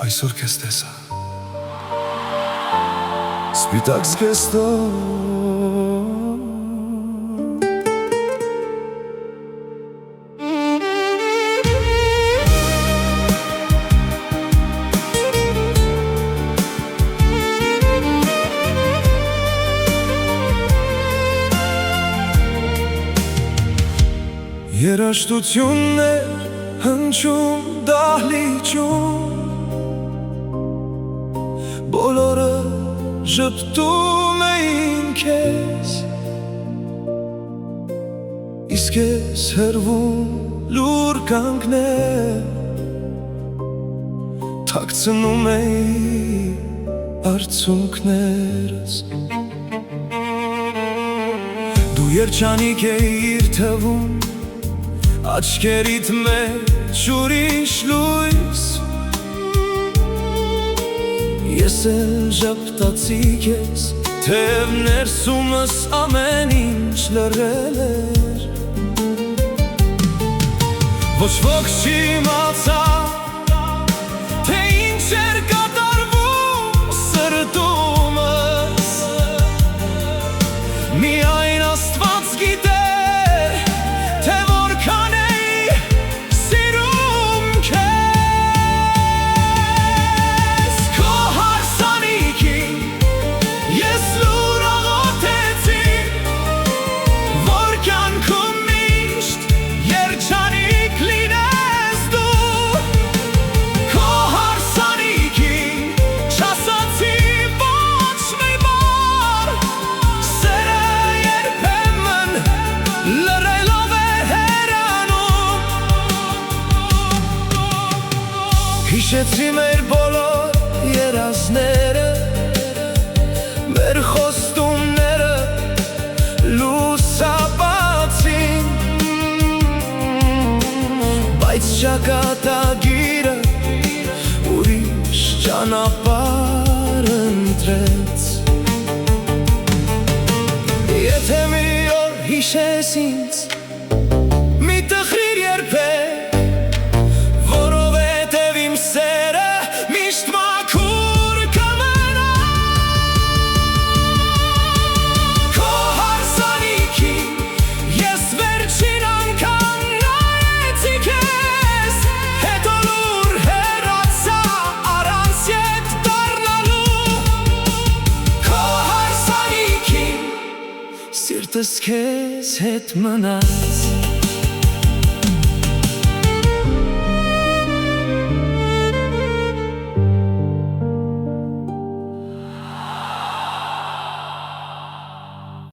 այսօր քեզ տեսա Սպիտակ զգեստով Երաշտություններ հնչում դահլիճում Բոլորը ժպտում էին քեզ Իսկ ես հրվում լուր կանգնել Թաքցնում էի արցունքներս Դու երջանիկ էիր թվում Աչքերիդ մեջ ուրիշ լույս Ես էլ ժպտացի քեզ Թեև ներսումս ամեն ինչ լռել էր Ոչ ոք չիմացավ Թե ինչ էր կատարվում սրտումս Միայն Աստված գիտե Հիշեցի մեր բոլոր երազները Մեր խոստումները լուսաբացին Բայց ճակատագիրը ուրիշ ճանապարհ ընտրեց Եթե մի օր հիշես ինձ մի տխրիր երբեք Սիրտս քեզ հետ մնաց